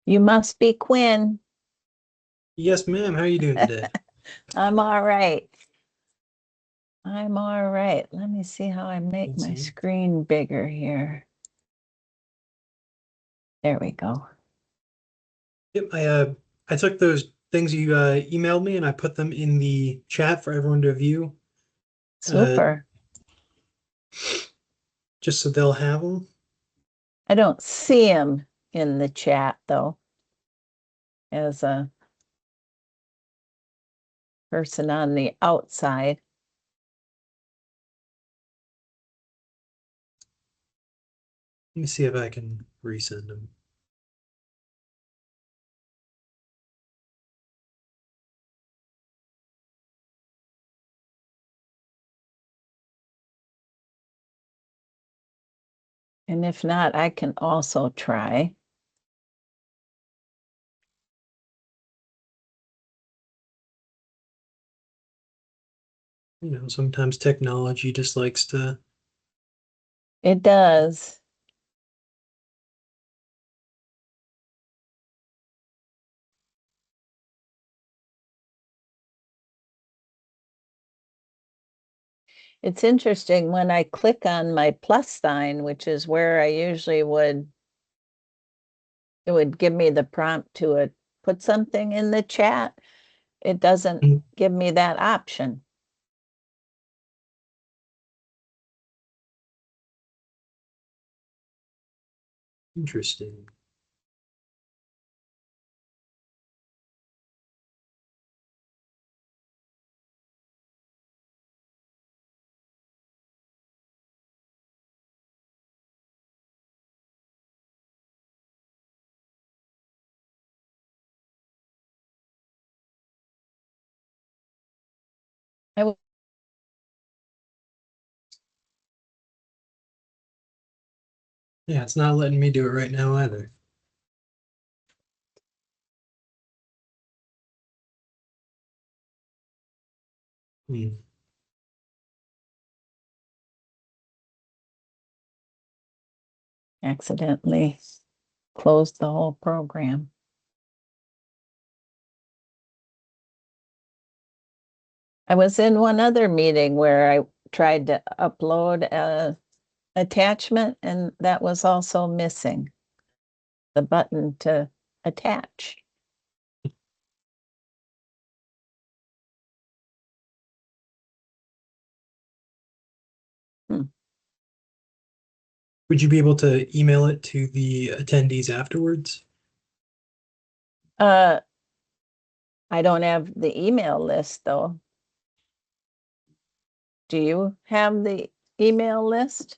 You must be Quinn. Yes, ma'am. How are you doing today? I'm all right. I'm all right. Let me see how I make Let's my see. screen bigger here. There we go. Yep, I took those things you emailed me and I put them in the chat for everyone to view, uh, Super. just so they'll have them. I don't see him in the chat though, as a person on the outside. Let me see if I can resend them. And if not, I can also try. Sometimes technology just likes to. It does. It's interesting when I click on my plus sign, which is where I usually it would give me the prompt to put something in the chat. It doesn't give me that option. Interesting. I w- Yeah, it's not letting me do it right now either. Hmm. accidentally closed the whole program. I was in one other meeting where I tried to upload a attachment and that was also missing, the button to attach. Hmm. Would you be able to email it to the attendees afterwards? Uh, I don't have the email list though. Do you have the email list?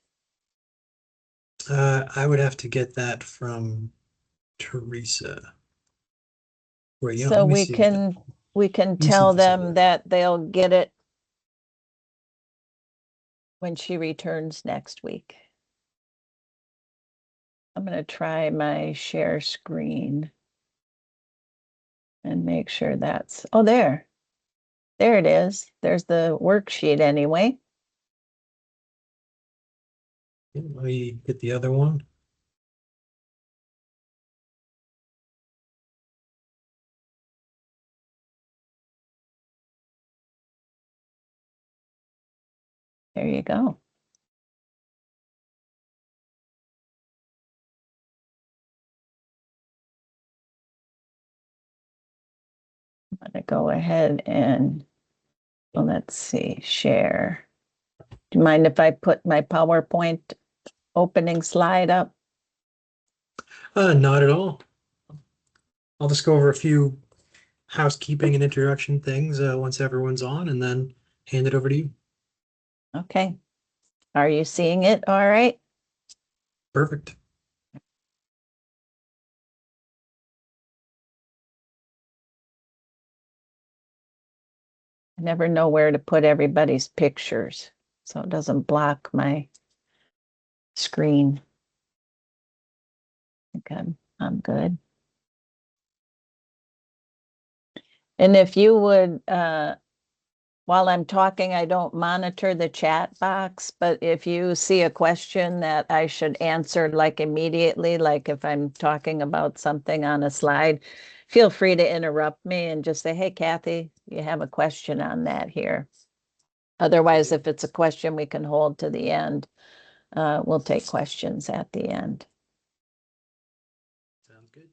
I would have to get that from Teresa. Wait, So let me see. Let we can me see tell if this will them work. that they'll get it when she returns next week. I'm going to try my share screen and make sure that's, oh, there it is. There's the worksheet anyway. Let me get the other one. There you go. I'm going to go ahead and, well, let's see, share. Do you mind if I put my PowerPoint opening slide up? Not at all. I'll just go over a few housekeeping and introduction things once everyone's on, and then hand it over to you. Okay. Are you seeing it all right? Perfect. I never know where to put everybody's pictures, so it doesn't block my screen. Okay, I'm good. And if you would while I'm talking, I don't monitor the chat box, but if you see a question that I should answer like immediately, like if I'm talking about something on a slide, feel free to interrupt me and just say, hey, Kathy, you have a question on that here. Otherwise, if it's a question we can hold to the end, we'll take questions at the end. Sounds good.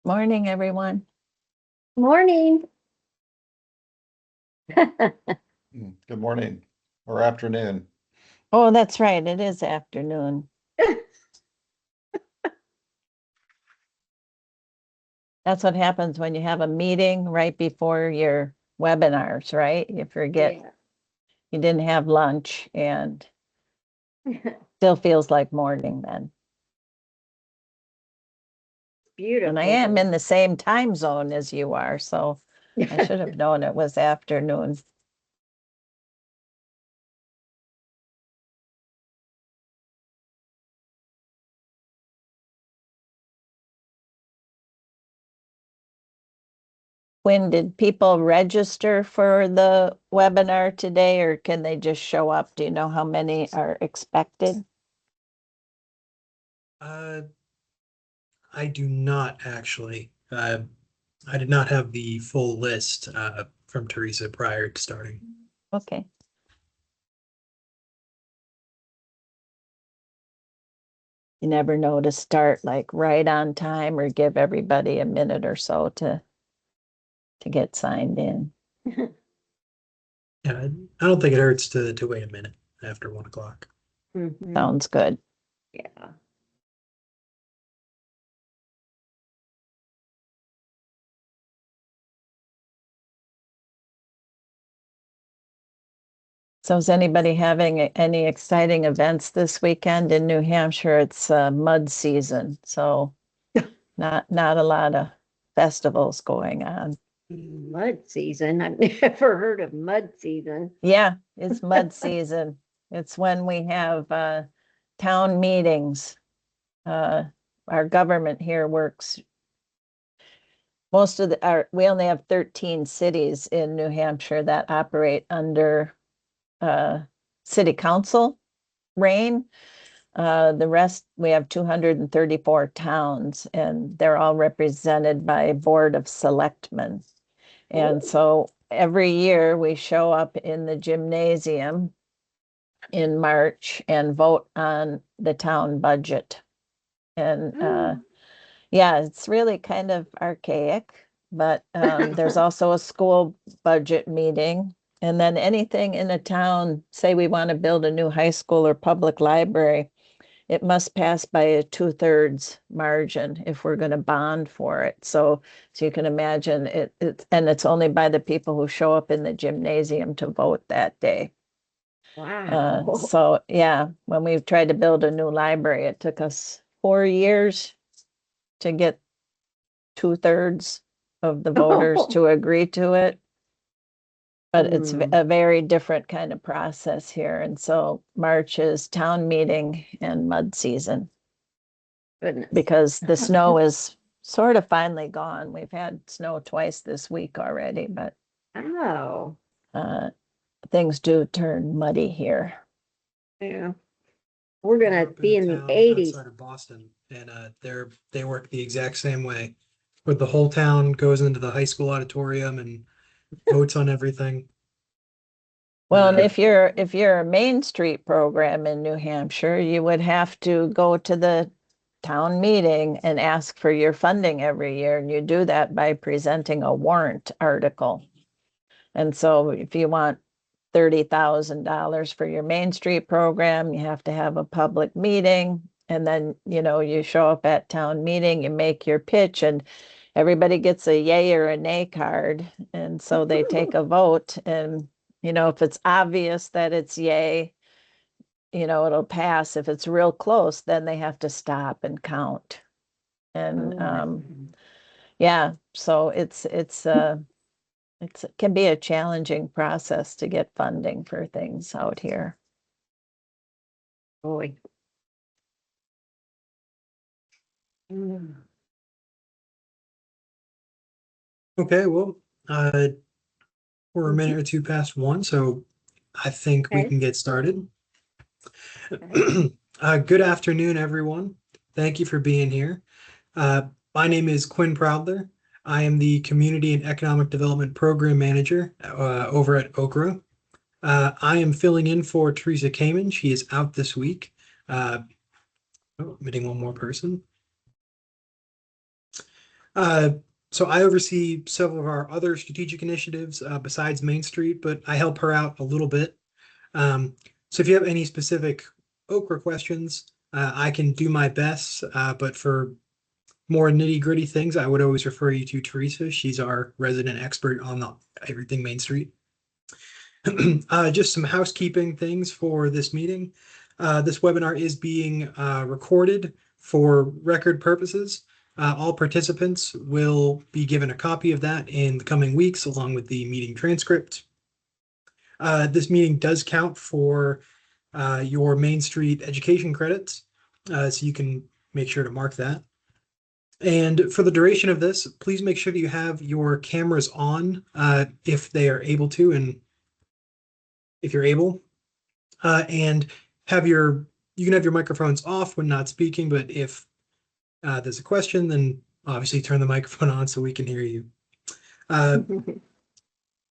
Morning, everyone. Morning. Good morning or afternoon. Oh, that's right. It is afternoon. That's what happens when you have a meeting right before your webinars, right? You forget you didn't have lunch and still feels like morning then. Beautiful. And I am in the same time zone as you are, so I should have known it was afternoon. When did people register for the webinar today, or can they just show up? Do you know how many are expected? I do not actually. I did not have the full list from Teresa prior to starting. Okay. You never know to start like right on time or give everybody a minute or so to get signed in. Yeah, I don't think it hurts to wait a minute after 1 o'clock. Mhm. Sounds good. Yeah. So is anybody having any exciting events this weekend in New Hampshire? It's mud season, so not a lot of festivals going on. Mud season. I've never heard of mud season. Yeah, it's mud season. It's when we have town meetings. Our government here works. Most of we only have 13 cities in New Hampshire that operate under city council reign. The rest, we have 234 towns, and they're all represented by a board of selectmen. And so every year we show up in the gymnasium in March and vote on the town budget. And yeah, it's really kind of archaic, but there's also a school budget meeting. And then anything in a town, say we want to build a new high school or public library, it must pass by a 2/3 margin if we're going to bond for it. So you can imagine and it's only by the people who show up in the gymnasium to vote that day. Wow. So yeah, when we've tried to build a new library, it took us 4 years to get 2/3 of the voters to agree to it. But it's a very different kind of process here. And so March is town meeting and mud season. Goodness. Because the snow is sort of finally gone. We've had snow twice this week already, but Oh. things do turn muddy here. Yeah. We're Grew gonna up be a in the town 80s. outside of Boston, and they work the exact same way, where the whole town goes into the high school auditorium and votes on everything. Well, and if you're a Main Street program in New Hampshire, you would have to go to the town meeting and ask for your funding every year. And you do that by presenting a warrant article. And so if you want $30,000 for your Main Street program, you have to have a public meeting. And then, you show up at town meeting, you make your pitch, and everybody gets a yay or a nay card. And so they take a vote. And, if it's obvious that it's yay, it'll pass. If it's real close, then they have to stop and count. And yeah, so it can be a challenging process to get funding for things out here. Boy. Mm. Okay, well, we're a minute or two past 1, so I think we Okay. can get started. Okay. Good afternoon, everyone. Thank you for being here. My name is Quinn Proudler. I am the Community and Economic Development Program Manager over at Okra. I am filling in for Teresa Kamen. She is out this week. Omitting one more person. So I oversee several of our other strategic initiatives besides Main Street, but I help her out a little bit. So if you have any specific Okra questions, I can do my best, but for more nitty-gritty things, I would always refer you to Teresa. She's our resident expert on everything Main Street. Just some housekeeping things for this meeting. This webinar is being recorded for record purposes. All participants will be given a copy of that in the coming weeks, along with the meeting transcript. This meeting does count for your Main Street education credits, so you can make sure to mark that. And for the duration of this, please make sure that you have your cameras on if they are able to, and if you're able, and you can have your microphones off when not speaking, but if there's a question, then obviously turn the microphone on so we can hear you.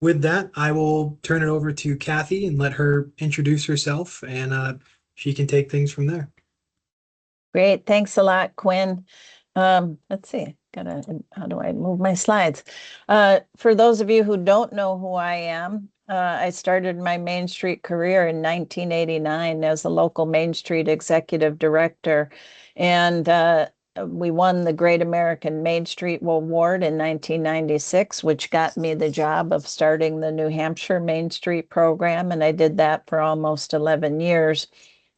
With that, I will turn it over to Kathy and let her introduce herself, and she can take things from there. Great. Thanks a lot, Quinn. Let's see. How do I move my slides? For those of you who don't know who I am, I started my Main Street career in 1989 as a local Main Street executive director. And we won the Great American Main Street Award in 1996, which got me the job of starting the New Hampshire Main Street program. And I did that for almost 11 years.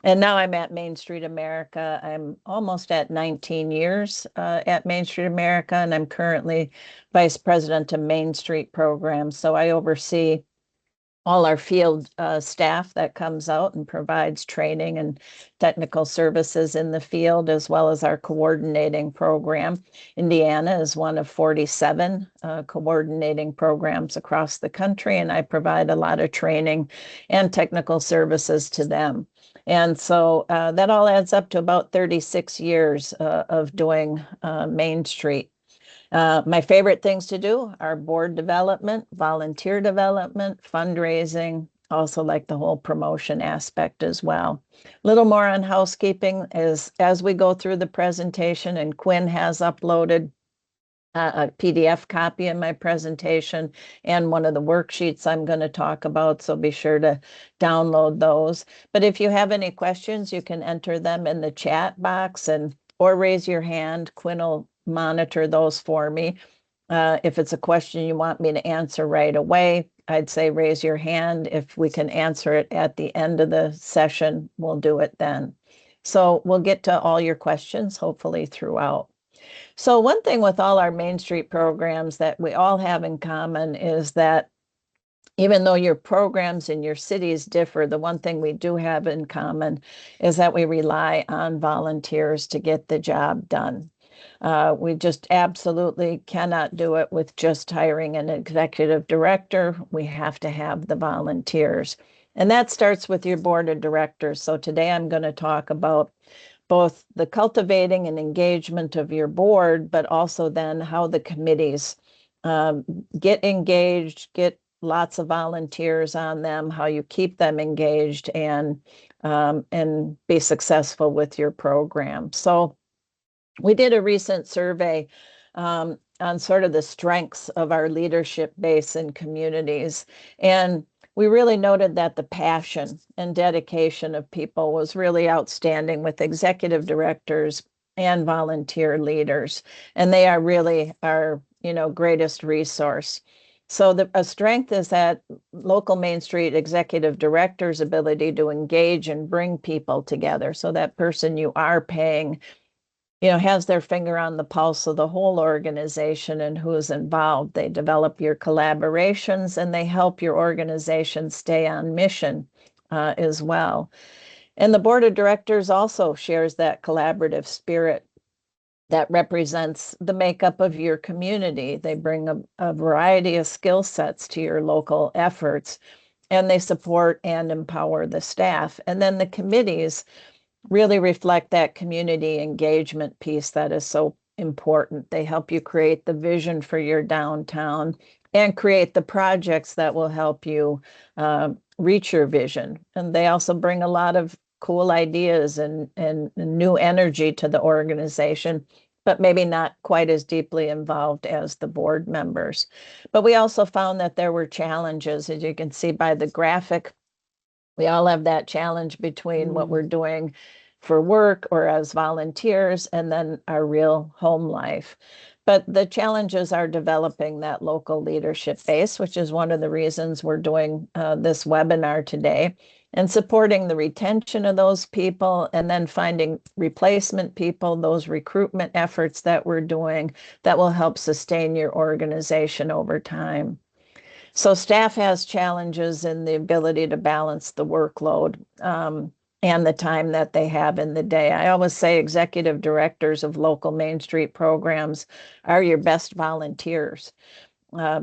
And now I'm at Main Street America. I'm almost at 19 years at Main Street America, and I'm currently Vice President of Main Street Programs. So I oversee all our field staff that comes out and provides training and technical services in the field, as well as our coordinating program. Indiana is one of 47 coordinating programs across the country, and I provide a lot of training and technical services to them. And so that all adds up to about 36 years of doing Main Street. My favorite things to do are board development, volunteer development, fundraising, also like the whole promotion aspect as well. A little more on housekeeping is as we go through the presentation, and Quinn has uploaded a PDF copy of my presentation and one of the worksheets I'm going to talk about, so be sure to download those. But if you have any questions, you can enter them in the chat box or raise your hand. Quinn will monitor those for me. If it's a question you want me to answer right away, I'd say raise your hand. If we can answer it at the end of the session, we'll do it then. So we'll get to all your questions, hopefully throughout. So one thing with all our Main Street programs that we all have in common is that even though your programs in your cities differ, the one thing we do have in common is that we rely on volunteers to get the job done. We just absolutely cannot do it with just hiring an executive director. We have to have the volunteers. And that starts with your board of directors. So today I'm going to talk about both the cultivating and engagement of your board, but also then how the committees get engaged, get lots of volunteers on them, how you keep them engaged and be successful with your program. So we did a recent survey on sort of the strengths of our leadership base in communities. And we really noted that the passion and dedication of people was really outstanding with executive directors and volunteer leaders. And they are really our, greatest resource. So a strength is that local Main Street executive director's ability to engage and bring people together. So that person you are paying, has their finger on the pulse of the whole organization and who's involved. They develop your collaborations and they help your organization stay on mission as well. And the board of directors also shares that collaborative spirit that represents the makeup of your community. They bring a variety of skill sets to your local efforts, and they support and empower the staff. And then the committees really reflect that community engagement piece that is so important. They help you create the vision for your downtown and create the projects that will help you reach your vision. And they also bring a lot of cool ideas and new energy to the organization, but maybe not quite as deeply involved as the board members. But we also found that there were challenges, as you can see by the graphic. We all have that challenge between what we're doing for work or as volunteers and then our real home life. But the challenges are developing that local leadership base, which is one of the reasons we're doing this webinar today, and supporting the retention of those people and then finding replacement people, those recruitment efforts that we're doing that will help sustain your organization over time. So staff has challenges in the ability to balance the workload and the time that they have in the day. I always say executive directors of local Main Street programs are your best volunteers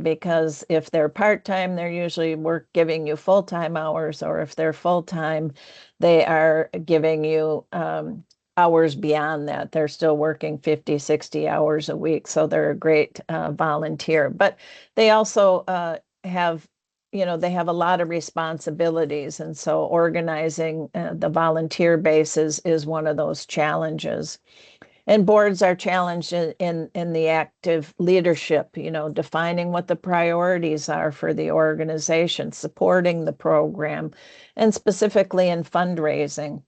because if they're part-time, they're usually giving you full-time hours, or if they're full-time, they are giving you hours beyond that. They're still working 50, 60 hours a week. So they're a great volunteer, but they also have they have a lot of responsibilities. And so organizing the volunteer base is one of those challenges. And boards are challenged in the active leadership, defining what the priorities are for the organization, supporting the program, and specifically in fundraising,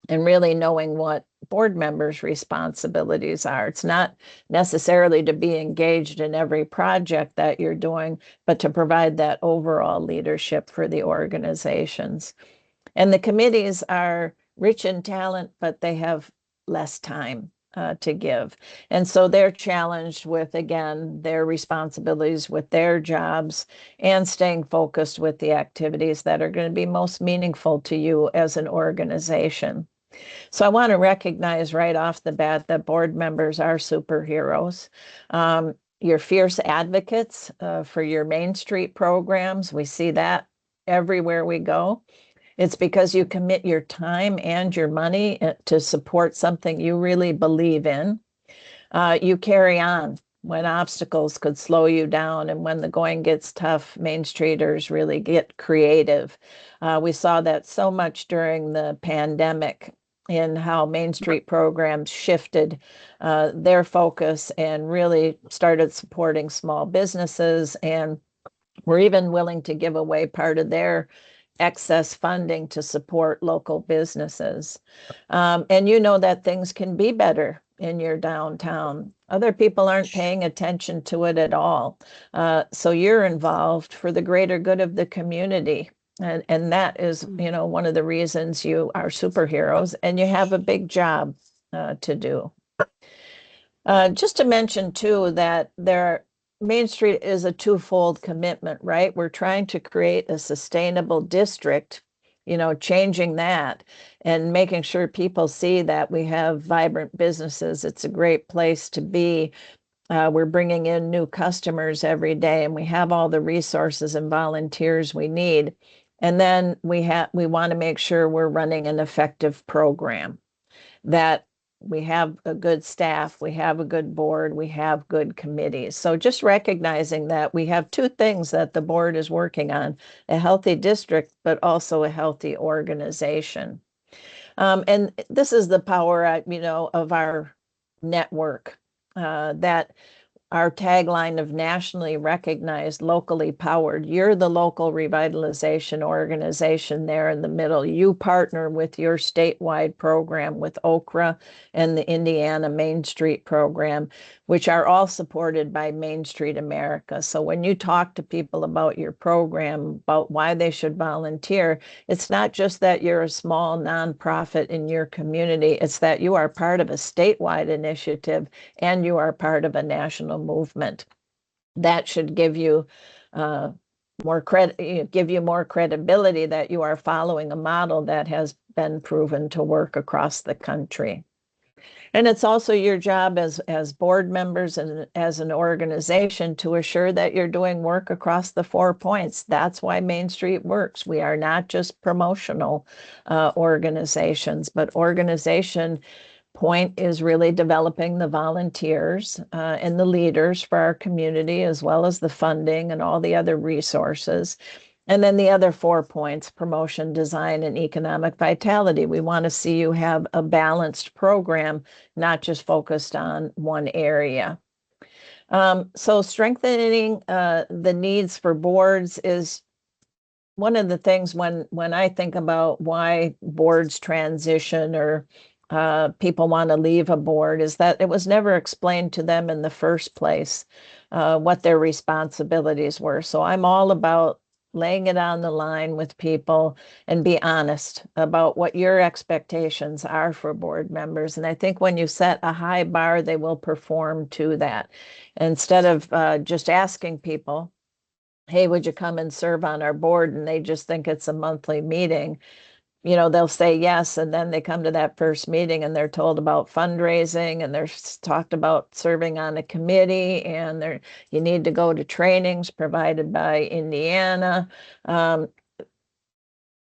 and really knowing what board members' responsibilities are. It's not necessarily to be engaged in every project that you're doing, but to provide that overall leadership for the organizations. And the committees are rich in talent, but they have less time to give. And so they're challenged with, again, their responsibilities with their jobs and staying focused with the activities that are going to be most meaningful to you as an organization. So I want to recognize right off the bat that board members are superheroes. You're fierce advocates for your Main Street programs. We see that everywhere we go. It's because you commit your time and your money to support something you really believe in. You carry on when obstacles could slow you down, and when the going gets tough, Main Streeters really get creative. We saw that so much during the pandemic in how Main Street programs shifted their focus and really started supporting small businesses, and were even willing to give away part of their excess funding to support local businesses. And you know that things can be better in your downtown. Other people aren't paying attention to it at all. So you're involved for the greater good of the community. And that is, one of the reasons you are superheroes, and you have a big job to do. Just to mention too that Main Street is a twofold commitment, right? We're trying to create a sustainable district, changing that and making sure people see that we have vibrant businesses. It's a great place to be. We're bringing in new customers every day, and we have all the resources and volunteers we need. And then we want to make sure we're running an effective program, that we have a good staff, we have a good board, we have good committees. So just recognizing that we have two things that the board is working on: a healthy district, but also a healthy organization. And this is the power, of our network, that our tagline of nationally recognized, locally powered. You're the local revitalization organization there in the middle. You partner with your statewide program with Okra and the Indiana Main Street program, which are all supported by Main Street America. So when you talk to people about your program, about why they should volunteer, it's not just that you're a small nonprofit in your community, it's that you are part of a statewide initiative and you are part of a national movement. That should give you more credit, give you more credibility that you are following a model that has been proven to work across the country. And it's also your job as board members and as an organization to assure that you're doing work across the 4 points. That's why Main Street works. We are not just promotional organizations, but organization point is really developing the volunteers and the leaders for our community, as well as the funding and all the other resources. And then the other 4 points, promotion, design, and economic vitality. We want to see you have a balanced program, not just focused on one area. So strengthening the needs for boards is one of the things when I think about why boards transition or people want to leave a board is that it was never explained to them in the first place what their responsibilities were. So I'm all about laying it on the line with people and be honest about what your expectations are for board members. And I think when you set a high bar, they will perform to that. Instead of just asking people, hey, would you come and serve on our board? And they just think it's a monthly meeting. You know, they'll say yes, and then they come to that first meeting and they're told about fundraising and they're talked about serving on a committee and you need to go to trainings provided by Indiana. Then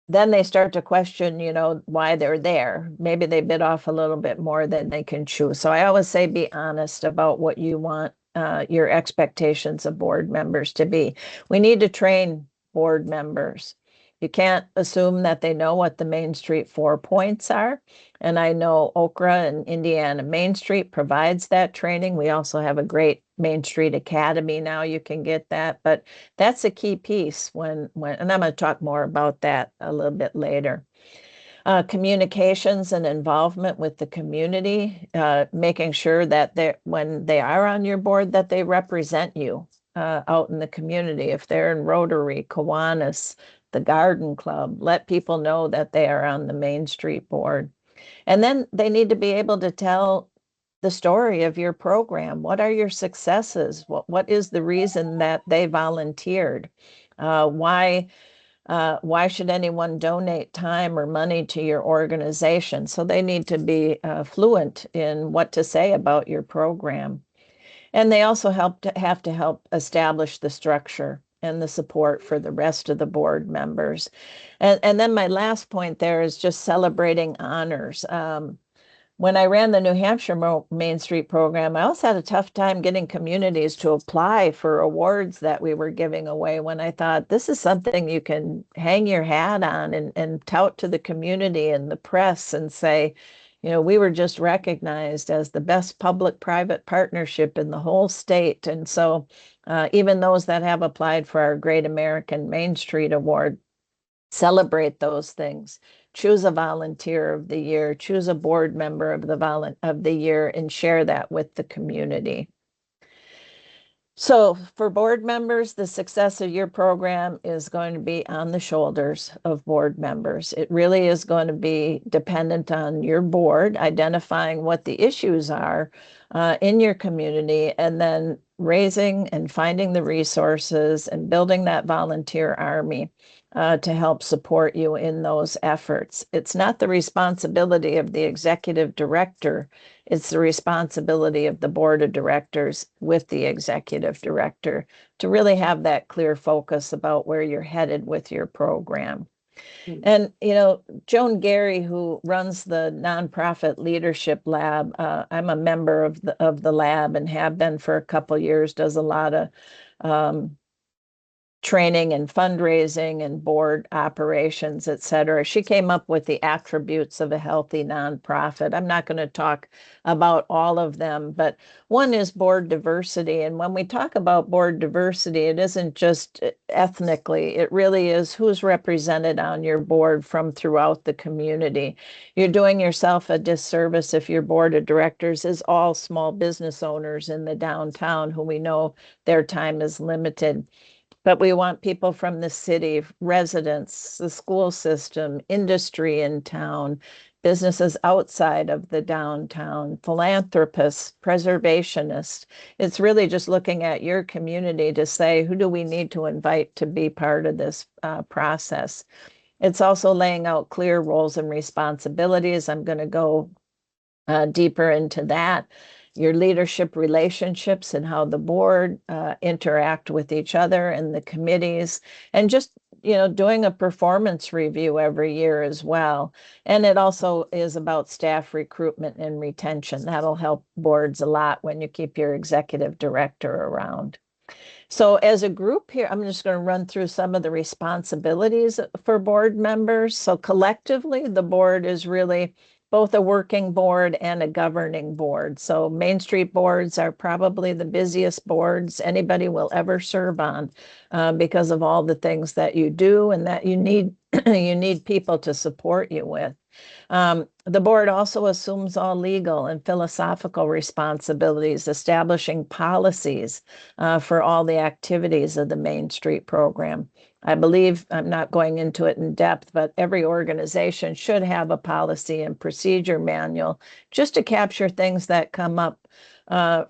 they start to question, you know, why they're there. Maybe they bit off a little bit more than they can chew. So I always say be honest about what you want your expectations of board members to be. We need to train board members. You can't assume that they know what the Main Street 4 points are. And I know Okra and Indiana Main Street provides that training. We also have a great Main Street Academy now. You can get that, but that's a key piece when and I'm going to talk more about that a little bit later. Communications and involvement with the community, making sure that when they are on your board, that they represent you out in the community. If they're in Rotary, Kiwanis, the Garden Club, let people know that they are on the Main Street board. And then they need to be able to tell the story of your program. What are your successes? What is the reason that they volunteered? Why should anyone donate time or money to your organization? So they need to be fluent in what to say about your program. And they also have to help establish the structure and the support for the rest of the board members. And then my last point there is just celebrating honors. When I ran the New Hampshire Main Street program, I also had a tough time getting communities to apply for awards that we were giving away when I thought this is something you can hang your hat on and tout to the community and the press and say, you know, we were just recognized as the best public-private partnership in the whole state. And so even those that have applied for our Great American Main Street Award, celebrate those things. Choose a volunteer of the year, choose a board member of the year, and share that with the community. So for board members, the success of your program is going to be on the shoulders of board members. It really is going to be dependent on your board identifying what the issues are in your community, and then raising and finding the resources and building that volunteer army to help support you in those efforts. It's not the responsibility of the executive director. It's the responsibility of the board of directors with the executive director to really have that clear focus about where you're headed with your program. And, you know, Joan Gary, who runs the Nonprofit Leadership Lab, I'm a member of the lab and have been for a couple years, does a lot of training and fundraising and board operations, et cetera. She came up with the attributes of a healthy nonprofit. I'm not going to talk about all of them, but one is board diversity. And when we talk about board diversity, it isn't just ethnically, it really is who's represented on your board from throughout the community. You're doing yourself a disservice if your board of directors is all small business owners in the downtown who we know their time is limited. But we want people from the city, residents, the school system, industry in town, businesses outside of the downtown, philanthropists, preservationists. It's really just looking at your community to say, who do we need to invite to be part of this process? It's also laying out clear roles and responsibilities. I'm going to go deeper into that. Your leadership relationships and how the board interact with each other and the committees, and just doing a performance review every year as well. And it also is about staff recruitment and retention. That'll help boards a lot when you keep your executive director around. So as a group here, I'm just going to run through some of the responsibilities for board members. So collectively, the board is really both a working board and a governing board. So Main Street boards are probably the busiest boards anybody will ever serve on because of all the things that you do and that you need you need people to support you with. The board also assumes all legal and philosophical responsibilities, establishing policies for all the activities of the Main Street program. I believe, I'm not going into it in depth, but every organization should have a policy and procedure manual just to capture things that come up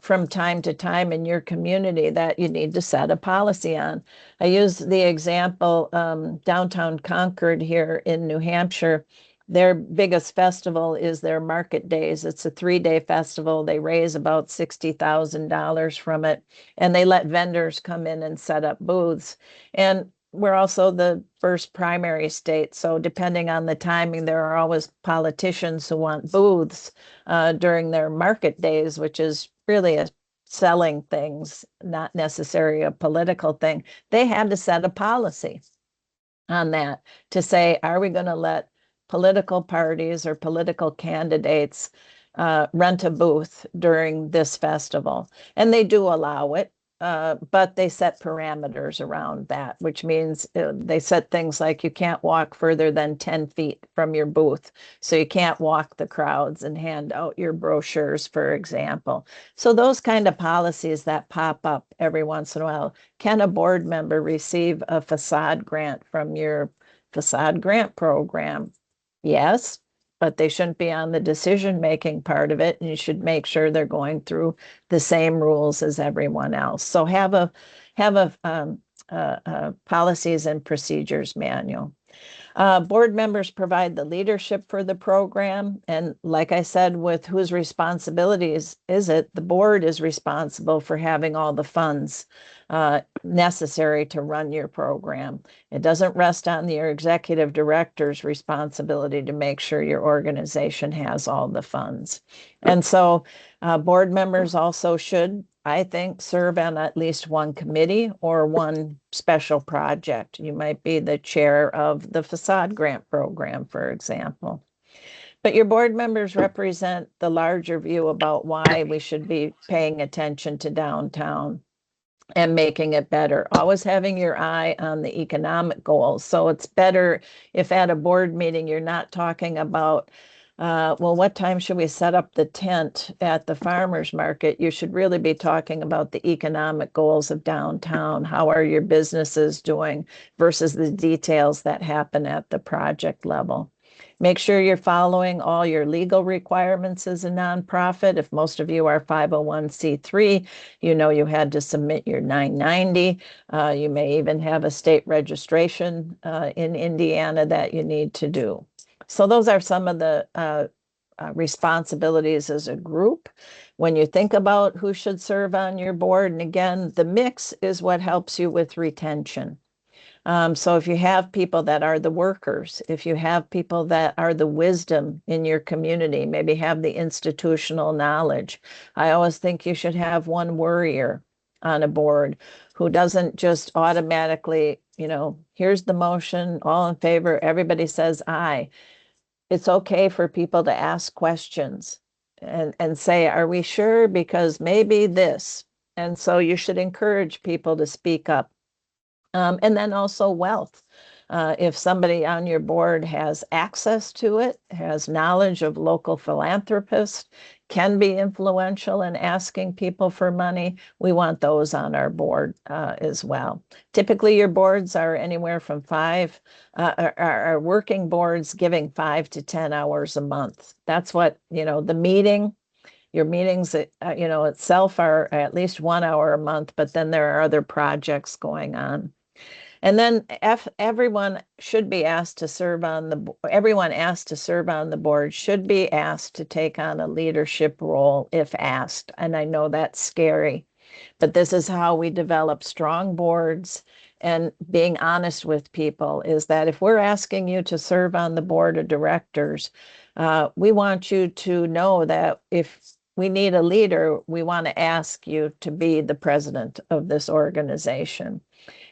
from time to time in your community that you need to set a policy on. I use the example, downtown Concord here in New Hampshire. Their biggest festival is their market days. It's a 3-day festival. They raise about $60,000 from it, and they let vendors come in and set up booths. And we're also the first primary state. So depending on the timing, there are always politicians who want booths during their market days, which is really a selling things, not necessarily a political thing. They had to set a policy on that to say, are we going to let political parties or political candidates rent a booth during this festival? And they do allow it, but they set parameters around that, which means they set things like you can't walk further than 10 feet from your booth. So you can't walk the crowds and hand out your brochures, for example. So those kind of policies that pop up every once in a while. Can a board member receive a facade grant from your facade grant program? Yes, but they shouldn't be on the decision-making part of it, and you should make sure they're going through the same rules as everyone else. So have a policies and procedures manual. Board members provide the leadership for the program. And like I said, with whose responsibilities is it? The board is responsible for having all the funds necessary to run your program. It doesn't rest on your executive director's responsibility to make sure your organization has all the funds. And so board members also should, I think, serve on at least one committee or one special project. You might be the chair of the facade grant program, for example. But your board members represent the larger view about why we should be paying attention to downtown and making it better, always having your eye on the economic goals. So it's better if at a board meeting, you're not talking about well, what time should we set up the tent at the farmer's market? You should really be talking about the economic goals of downtown. How are your businesses doing versus the details that happen at the project level? Make sure you're following all your legal requirements as a nonprofit. If most of you are 501c3, you know you had to submit your 990. You may even have a state registration in Indiana that you need to do. So those are some of the responsibilities as a group. When you think about who should serve on your board, and again, the mix is what helps you with retention. So if you have people that are the workers, if you have people that are the wisdom in your community, maybe have the institutional knowledge, I always think you should have one worrier on a board, who doesn't just automatically, here's the motion, all in favor, everybody says aye. It's okay for people to ask questions and say, are we sure? Because maybe this. And so you should encourage people to speak up. And then also wealth. If somebody on your board has access to it, has knowledge of local philanthropists, can be influential in asking people for money, we want those on our board as well. Typically, your boards are anywhere from our working boards giving 5 to 10 hours a month. That's what, your meetings, itself are at least 1 hour a month, but then there are other projects going on. And then everyone should be asked to serve on everyone asked to serve on the board should be asked to take on a leadership role if asked. And I know that's scary, but this is how we develop strong boards. And being honest with people is that if we're asking you to serve on the board of directors, we want you to know that if we need a leader, we want to ask you to be the president of this organization.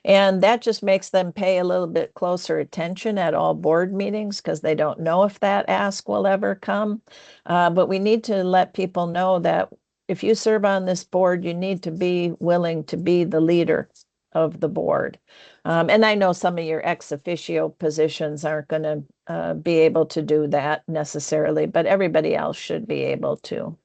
And that just makes them pay a little bit closer attention at all board meetings because they don't know if that ask will ever come. But we need to let people know that if you serve on this board, you need to be willing to be the leader of the board. And I know some of your ex officio positions aren't going to be able to do that necessarily, but everybody else should be able to.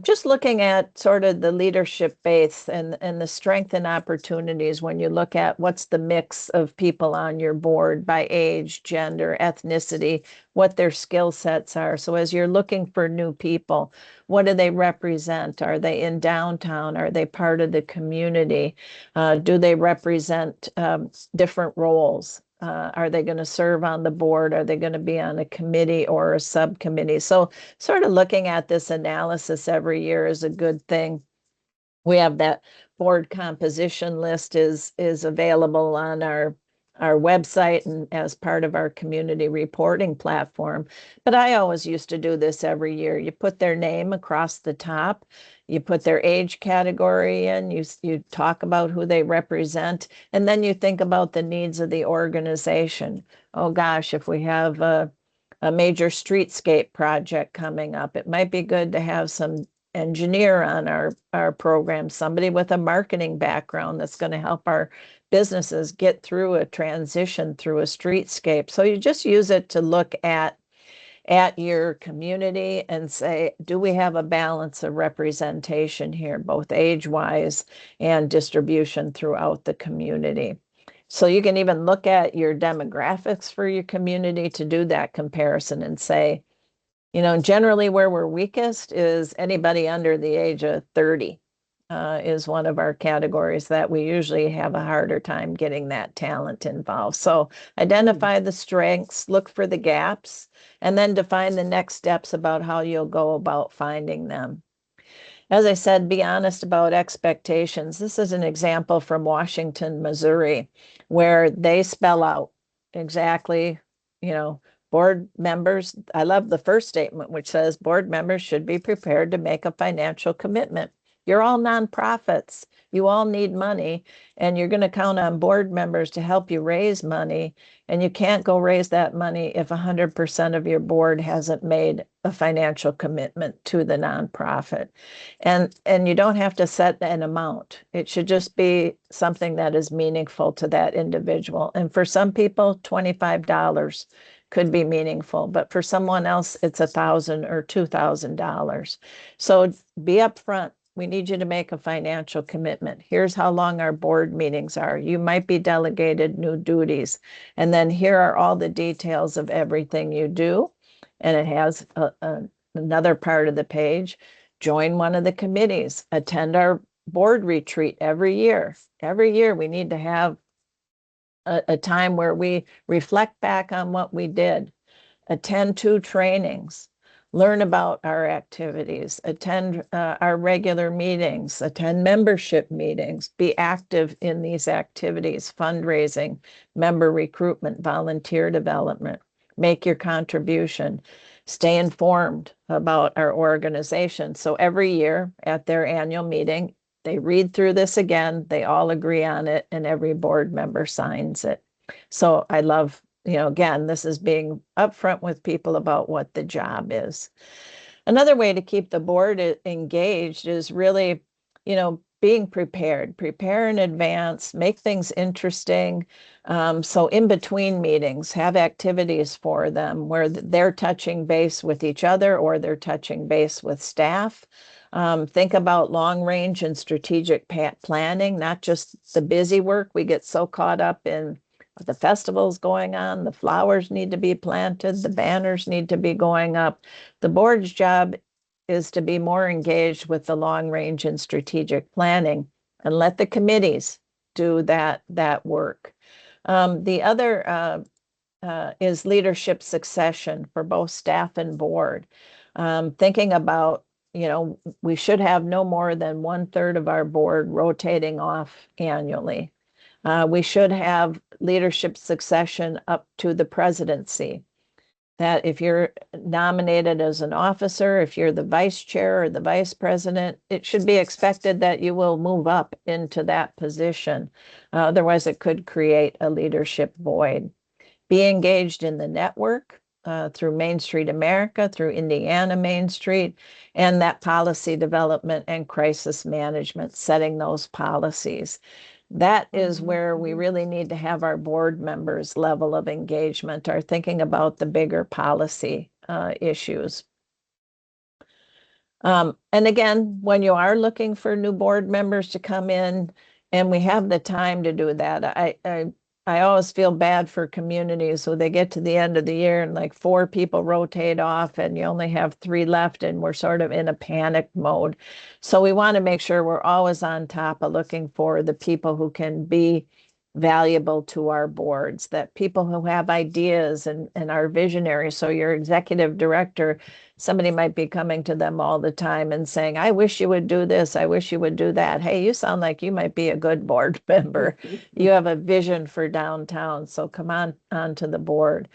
Just looking at sort of the leadership base and the strength and opportunities when you look at what's the mix of people on your board by age, gender, ethnicity, what their skill sets are. So as you're looking for new people, what do they represent? Are they in downtown? Are they part of the community? Do they represent different roles? Are they going to serve on the board? Are they going to be on a committee or a subcommittee? So sort of looking at this analysis every year is a good thing. We have that board composition list is available on our website and as part of our community reporting platform. But I always used to do this every year. You put their name across the top, you put their age category in, you talk about who they represent, and then you think about the needs of the organization. Oh gosh, if we have a major streetscape project coming up, it might be good to have some engineer on our program, somebody with a marketing background that's going to help our businesses get through a transition through a streetscape. So you just use it to look at your community and say, do we have a balance of representation here, both age-wise and distribution throughout the community? So you can even look at your demographics for your community to do that comparison and say, generally where we're weakest is anybody under the age of 30 is one of our categories that we usually have a harder time getting that talent involved. So identify the strengths, look for the gaps, and then define the next steps about how you'll go about finding them. As I said, be honest about expectations. This is an example from Washington, Missouri, where they spell out exactly, board members. I love the first statement, which says board members should be prepared to make a financial commitment. You're all nonprofits. You all need money, and you're going to count on board members to help you raise money. And you can't go raise that money if 100% of your board hasn't made a financial commitment to the nonprofit. And you don't have to set an amount. It should just be something that is meaningful to that individual. And for some people, $25 could be meaningful, but for someone else, it's $1,000 or $2,000. So be upfront. We need you to make a financial commitment. Here's how long our board meetings are. You might be delegated new duties. And then here are all the details of everything you do. And it has another part of the page. Join one of the committees. Attend our board retreat every year. Every year we need to have a time where we reflect back on what we did. Attend 2 trainings. Learn about our activities, attend our regular meetings, attend membership meetings, be active in these activities, fundraising, member recruitment, volunteer development, make your contribution, stay informed about our organization. So every year at their annual meeting, They read through this again, they all agree on it, and every board member signs it. So I love, again, this is being upfront with people about what the job is. Another way to keep the board engaged is really, being prepared. Prepare in advance, make things interesting. So in between meetings, have activities for them where they're touching base with each other or they're touching base with staff. Think about long range and strategic planning, not just the busy work. We get so caught up in the festivals going on, the flowers need to be planted, the banners need to be going up. The board's job is to be more engaged with the long range and strategic planning and let the committees do that work. The other is leadership succession for both staff and board. Thinking about, we should have no more than 1/3 of our board rotating off annually. We should have leadership succession up to the presidency. That if you're nominated as an officer, if you're the vice chair or the vice president, it should be expected that you will move up into that position. Otherwise, it could create a leadership void. Be engaged in the network through Main Street America, through Indiana Main Street, and that policy development and crisis management, setting those policies. That is where we really need to have our board members' level of engagement, are thinking about the bigger policy issues. And again, when you are looking for new board members to come in, and we have the time to do that, I always feel bad for communities when they get to the end of the year and like 4 people rotate off and you only have 3 left and we're sort of in a panic mode. So we want to make sure we're always on top of looking for the people who can be valuable to our boards, that people who have ideas and are visionaries. So your executive director, somebody might be coming to them all the time and saying, I wish you would do this. I wish you would do that. Hey, you sound like you might be a good board member. You have a vision for downtown. So come on to the board.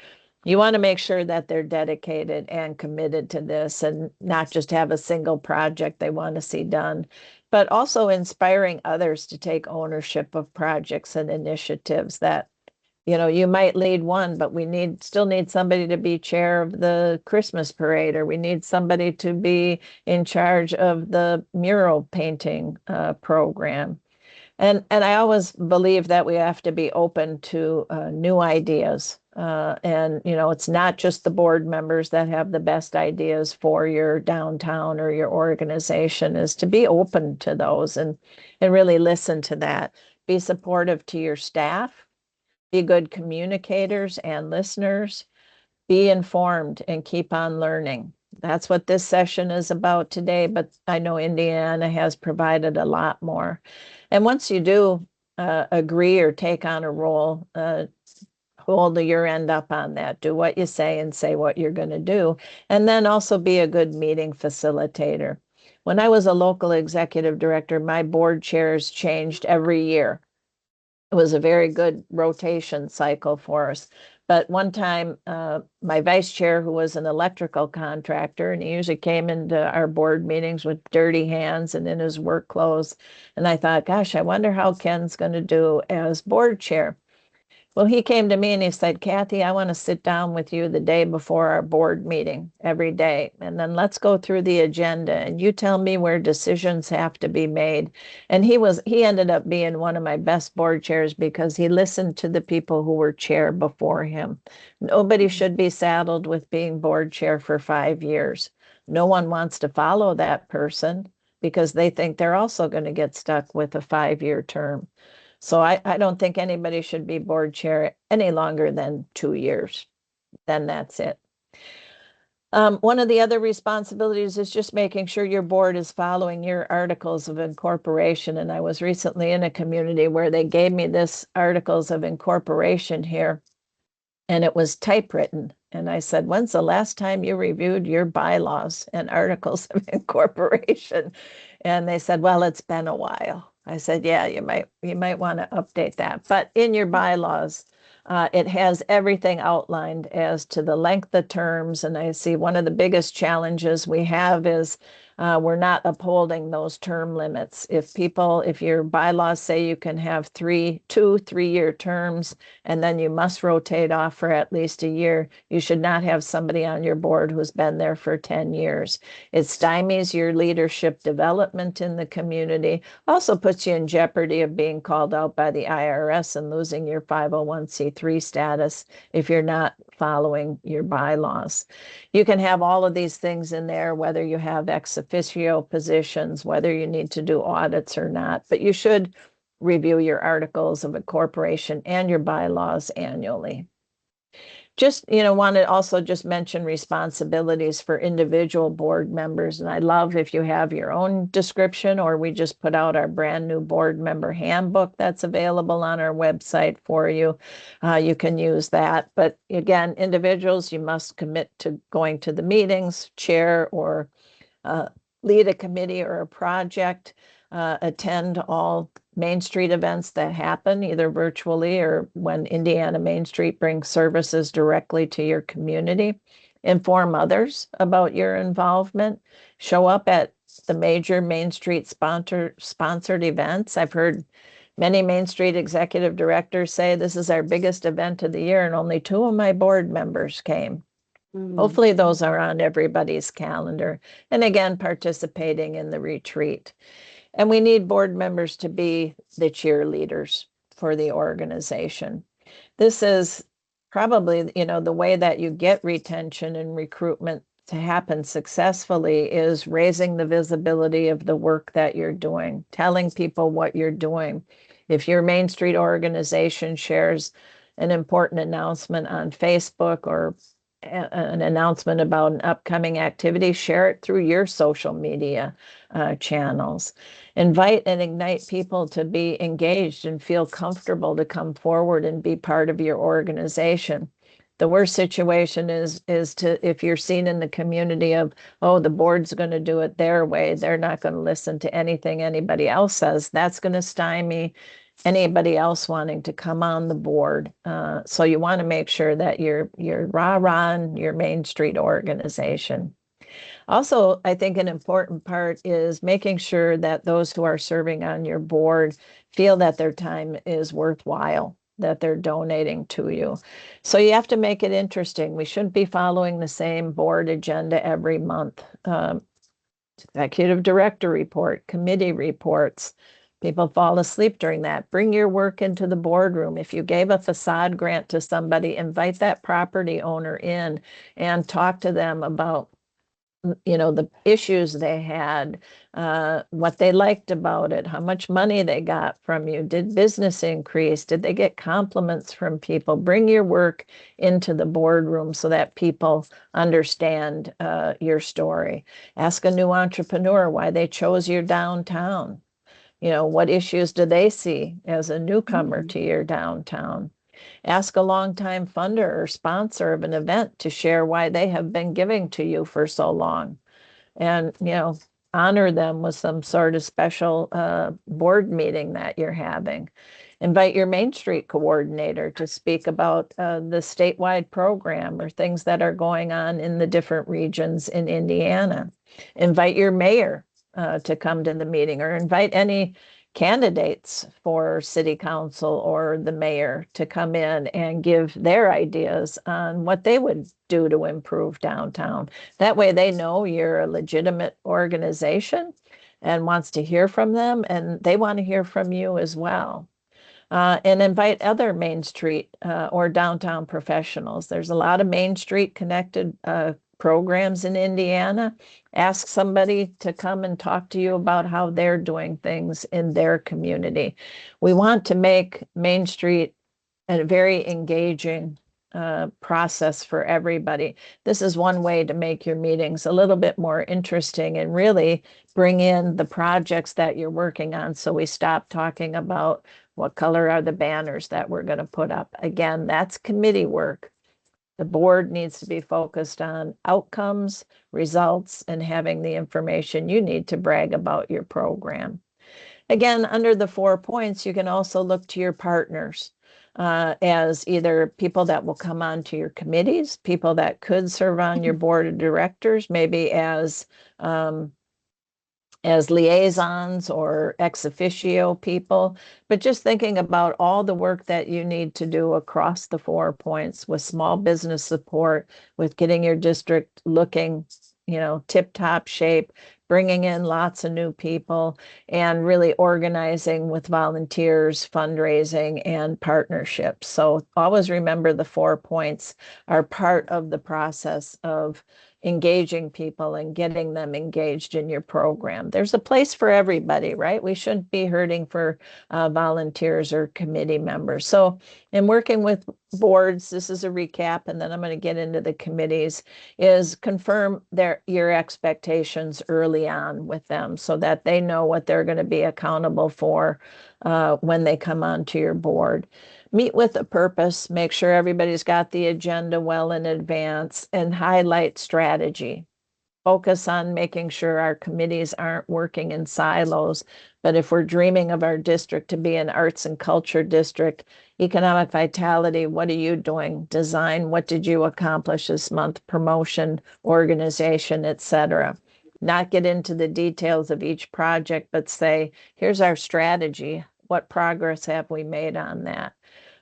You want to make sure that they're dedicated and committed to this and not just have a single project they want to see done, but also inspiring others to take ownership of projects and initiatives that, you might lead one, but we still need somebody to be chair of the Christmas parade, or we need somebody to be in charge of the mural painting program. And I always believe that we have to be open to new ideas. And, it's not just the board members that have the best ideas for your downtown or your organization, is to be open to those and really listen to that. Be supportive to your staff, be good communicators and listeners, be informed and keep on learning. That's what this session is about today, but I know Indiana has provided a lot more. And once you do agree or take on a role, hold your end up on that. Do what you say and say what you're going to do. And then also be a good meeting facilitator. When I was a local executive director, my board chairs changed every year. It was a very good rotation cycle for us. But one time, my vice chair, who was an electrical contractor, and he usually came into our board meetings with dirty hands and in his work clothes. And I thought, gosh, I wonder how Ken's going to do as board chair. Well, he came to me and he said, Kathy, I want to sit down with you the day before our board meeting every day. And then let's go through the agenda and you tell me where decisions have to be made. And he ended up being one of my best board chairs because he listened to the people who were chair before him. Nobody should be saddled with being board chair for 5 years. No one wants to follow that person because they think they're also going to get stuck with a 5-year term. So I don't think anybody should be board chair any longer than 2 years. Then that's it. One of the other responsibilities is just making sure your board is following your articles of incorporation. And I was recently in a community where they gave me this articles of incorporation here, and it was typewritten. And I said, when's the last time you reviewed your bylaws and articles of incorporation? And they said, well, it's been a while. I said, yeah, you might want to update that. But in your bylaws, it has everything outlined as to the length of terms. And I see one of the biggest challenges we have is We're not upholding those term limits. If your bylaws say you can have 3-year terms, and then you must rotate off for at least a year, you should not have somebody on your board who's been there for 10 years. It stymies your leadership development in the community, also puts you in jeopardy of being called out by the IRS and losing your 501c3 status if you're not following your bylaws. You can have all of these things in there, whether you have ex officio positions, whether you need to do audits or not, but you should review your articles of incorporation and your bylaws annually. Just, want to also just mention responsibilities for individual board members. And I love if you have your own description, or we just put out our brand new board member handbook that's available on our website for you. You can use that. But again, individuals, you must commit to going to the meetings, chair or lead a committee or a project, attend all Main Street events that happen either virtually or when Indiana Main Street brings services directly to your community. Inform others about your involvement. Show up at the major Main Street sponsored events. I've heard many Main Street executive directors say this is our biggest event of the year, and only 2 of my board members came. Hopefully those are on everybody's calendar. And again, participating in the retreat. And we need board members to be the cheerleaders for the organization. This is probably, the way that you get retention and recruitment to happen successfully is raising the visibility of the work that you're doing, telling people what you're doing. If your Main Street organization shares an important announcement on Facebook or an announcement about an upcoming activity, share it through your social media channels. Invite and ignite people to be engaged and feel comfortable to come forward and be part of your organization. The worst situation is if you're seen in the community of, oh, the board's going to do it their way, they're not going to listen to anything anybody else says. That's going to stymie anybody else wanting to come on the board. So you want to make sure that you're rah-rahing your Main Street organization. Also, I think an important part is making sure that those who are serving on your board feel that their time is worthwhile, that they're donating to you. So you have to make it interesting. We shouldn't be following the same board agenda every month. Executive director report, committee reports. People fall asleep during that. Bring your work into the boardroom. If you gave a facade grant to somebody, invite that property owner in and talk to them about the issues they had, what they liked about it, how much money they got from you. Did business increase? Did they get compliments from people? Bring your work into the boardroom so that people understand your story. Ask a new entrepreneur why they chose your downtown. What issues do they see as a newcomer to your downtown? Ask a longtime funder or sponsor of an event to share why they have been giving to you for so long. And, honor them with some sort of special board meeting that you're having. Invite your Main Street coordinator to speak about the statewide program or things that are going on in the different regions in Indiana. Invite your mayor to come to the meeting, or invite any candidates for city council or the mayor to come in and give their ideas on what they would do to improve downtown. That way they know you're a legitimate organization and wants to hear from them, and they want to hear from you as well. And invite other Main Street or downtown professionals. There's a lot of Main Street connected programs in Indiana. Ask somebody to come and talk to you about how they're doing things in their community. We want to make Main Street a very engaging process for everybody. This is one way to make your meetings a little bit more interesting and really bring in the projects that you're working on, so we stop talking about what color are the banners that we're going to put up. Again, that's committee work. The board needs to be focused on outcomes, results, and having the information you need to brag about your program. Again, under the 4 points, you can also look to your partners as either people that will come on to your committees, people that could serve on your board of directors, maybe as as liaisons or ex officio people, but just thinking about all the work that you need to do across the 4 points with small business support, with getting your district looking, tip-top shape, bringing in lots of new people, and really organizing with volunteers, fundraising, and partnerships. So always remember the 4 points are part of the process of engaging people and getting them engaged in your program. There's a place for everybody, right? We shouldn't be hurting for volunteers or committee members. So in working with boards, this is a recap, and then I'm going to get into the committees, is confirm your expectations early on with them so that they know what they're going to be accountable for when they come onto your board. Meet with a purpose, make sure everybody's got the agenda well in advance, and highlight strategy. Focus on making sure our committees aren't working in silos, but if we're dreaming of our district to be an arts and culture district, economic vitality, what are you doing? Design, what did you accomplish this month? Promotion, organization, etc. Not get into the details of each project, but say, here's our strategy. What progress have we made on that?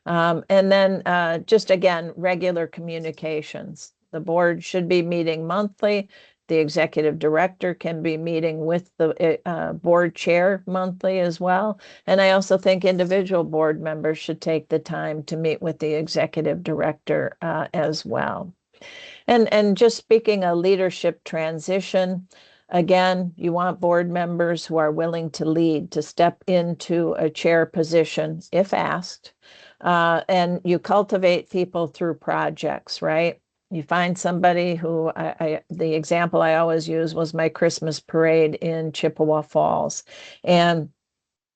And then just again, regular communications. The board should be meeting monthly. The executive director can be meeting with the board chair monthly as well. And I also think individual board members should take the time to meet with the executive director as well. And just speaking of leadership transition, again, you want board members who are willing to lead, to step into a chair position if asked. And you cultivate people through projects, right? You find somebody who, the example I always use was my Christmas parade in Chippewa Falls. And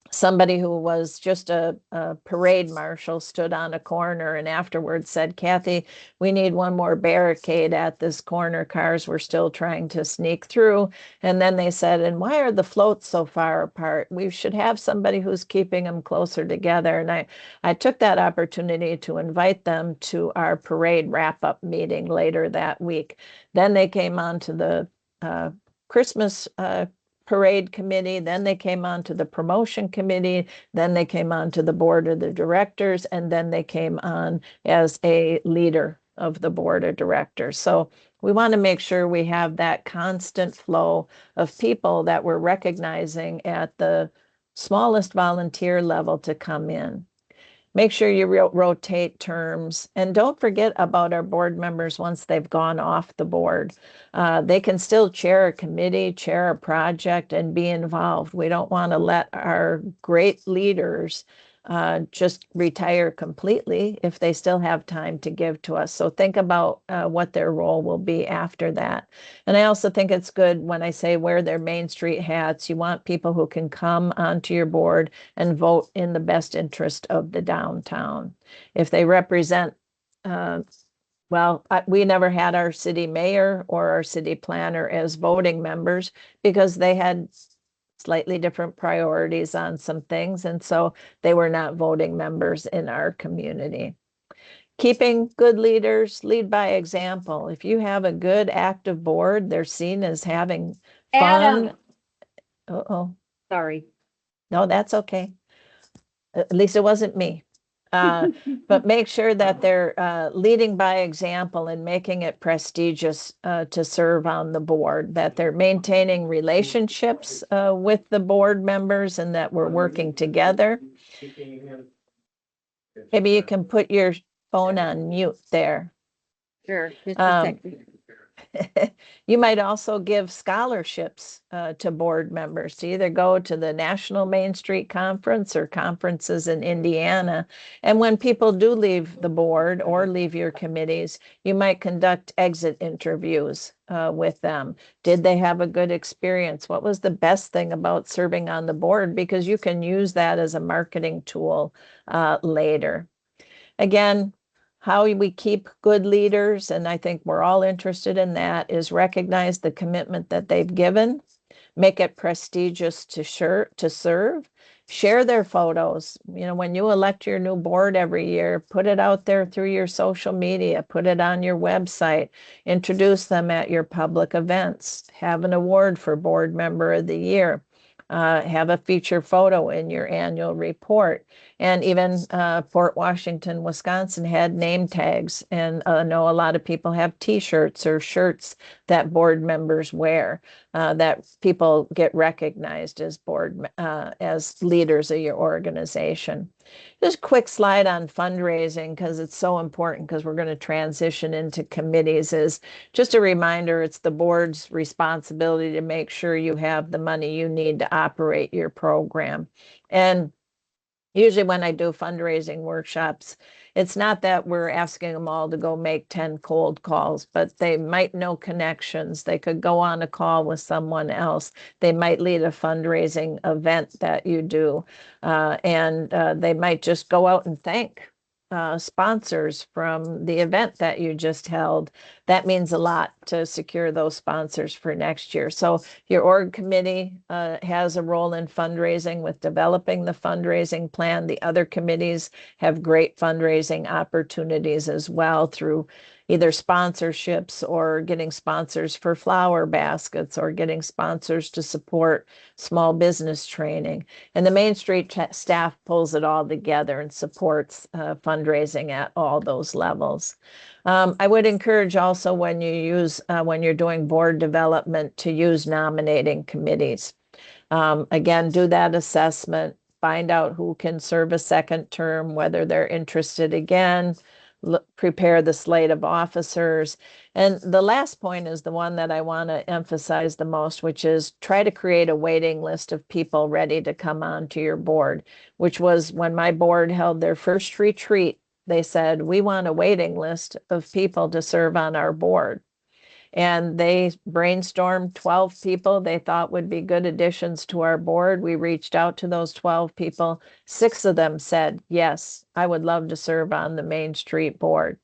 somebody who was just a parade marshal stood on a corner and afterwards said, Kathy, we need one more barricade at this corner. Cars were still trying to sneak through. And then they said, and why are the floats so far apart? We should have somebody who's keeping them closer together. And I took that opportunity to invite them to our parade wrap-up meeting later that week. Then they came on to the Christmas parade committee, then they came on to the promotion committee, then they came on to the board of the directors, and then they came on as a leader of the board of directors. So we want to make sure we have that constant flow of people that we're recognizing at the smallest volunteer level to come in. Make sure you rotate terms, and don't forget about our board members once they've gone off the board. They can still chair a committee, chair a project, and be involved. We don't want to let our great leaders just retire completely if they still have time to give to us. So think about what their role will be after that. And I also think it's good when I say wear their Main Street hats. You want people who can come onto your board and vote in the best interest of the downtown. If they represent, we never had our city mayor or our city planner as voting members because they had slightly different priorities on some things, and so they were not voting members in our community. Keeping good leaders, lead by example. If you have a good active board, they're seen as having fun. Adam. Sorry. No, that's okay. At least it wasn't me. But make sure that they're leading by example and making it prestigious to serve on the board, that they're maintaining relationships with the board members and that we're working together. Maybe you can put your phone on mute there. Sure. Just a second. You might also give scholarships to board members to either go to the National Main Street Conference or conferences in Indiana. And when people do leave the board or leave your committees, you might conduct exit interviews with them. Did they have a good experience? What was the best thing about serving on the board? Because you can use that as a marketing tool later. Again, how we keep good leaders, and I think we're all interested in that, is recognize the commitment that they've given, make it prestigious to serve, share their photos. When you elect your new board every year, put it out there through your social media, put it on your website, introduce them at your public events, have an award for Board Member of the Year. Have a feature photo in your annual report. And even Port Washington, Wisconsin had name tags. And I know a lot of people have T-shirts or shirts that board members wear that people get recognized as as leaders of your organization. Just a quick slide on fundraising because it's so important because we're going to transition into committees. Is just a reminder, it's the board's responsibility to make sure you have the money you need to operate your program. And usually when I do fundraising workshops, it's not that we're asking them all to go make 10 cold calls, but they might know connections. They could go on a call with someone else. They might lead a fundraising event that you do. And they might just go out and thank sponsors from the event that you just held. That means a lot to secure those sponsors for next year. So your org committee has a role in fundraising with developing the fundraising plan. The other committees have great fundraising opportunities as well through either sponsorships or getting sponsors for flower baskets or getting sponsors to support small business training. And the Main Street staff pulls it all together and supports fundraising at all those levels. I would encourage also when you're doing board development to use nominating committees. Again, do that assessment, find out who can serve a second term, whether they're interested again, prepare the slate of officers. And the last point is the one that I want to emphasize the most, which is try to create a waiting list of people ready to come on to your board, which was when my board held their first retreat. They said, we want a waiting list of people to serve on our board. And they brainstormed 12 people they thought would be good additions to our board. We reached out to those 12 people. 6 of them said, yes, I would love to serve on the Main Street board.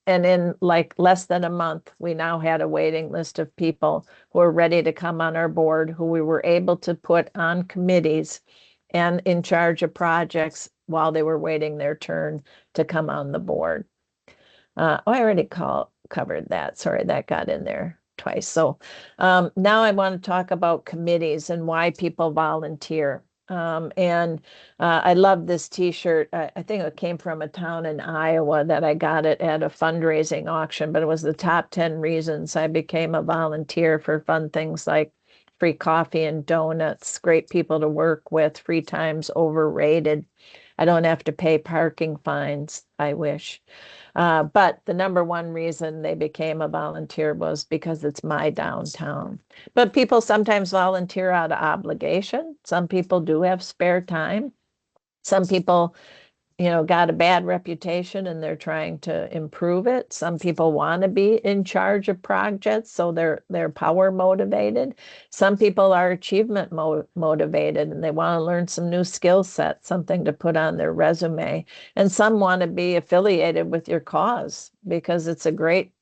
And in like less than a month, we now had a waiting list of people who are ready to come on our board, who we were able to put on committees and in charge of projects while they were waiting their turn to come on the board. I already covered that. Sorry, that got in there twice. So now I want to talk about committees and why people volunteer. I love this T-shirt. I think it came from a town in Iowa that I got it at a fundraising auction, but it was the top 10 reasons I became a volunteer for fun things like free coffee and donuts, great people to work with, free time's overrated. I don't have to pay parking fines, I wish. But the number one reason they became a volunteer was because it's my downtown. But people sometimes volunteer out of obligation. Some people do have spare time. Some people, got a bad reputation and they're trying to improve it. Some people want to be in charge of projects, so they're power motivated. Some people are achievement motivated and they want to learn some new skill sets, something to put on their resume. And some want to be affiliated with your cause because it's a great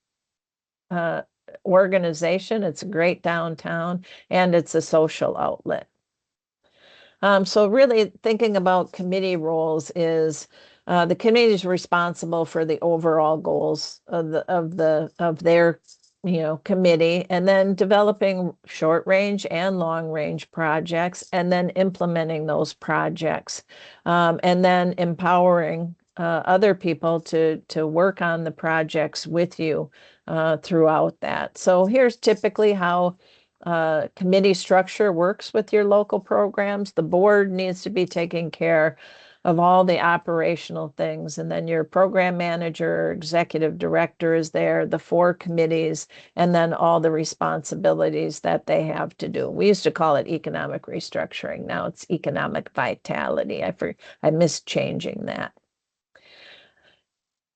organization, it's a great downtown, and it's a social outlet. So really thinking about committee roles is the committee is responsible for the overall goals of their committee, and then developing short range and long range projects, and then implementing those projects, and then empowering other people to work on the projects with you throughout that. So here's typically how committee structure works with your local programs. The board needs to be taking care of all the operational things, and then your program manager, executive director is there, the 4 committees, and then all the responsibilities that they have to do. We used to call it economic restructuring. Now it's economic vitality. I missed changing that.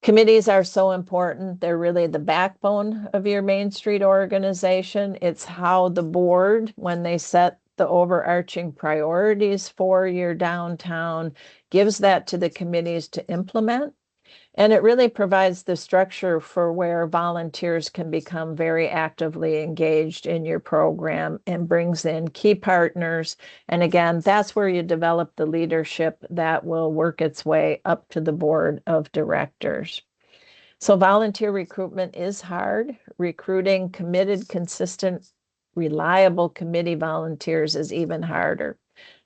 Committees are so important. They're really the backbone of your Main Street organization. It's how the board, when they set the overarching priorities for your downtown, gives that to the committees to implement. And it really provides the structure for where volunteers can become very actively engaged in your program and brings in key partners. And again, that's where you develop the leadership that will work its way up to the board of directors. So volunteer recruitment is hard. Recruiting committed, consistent, reliable committee volunteers is even harder.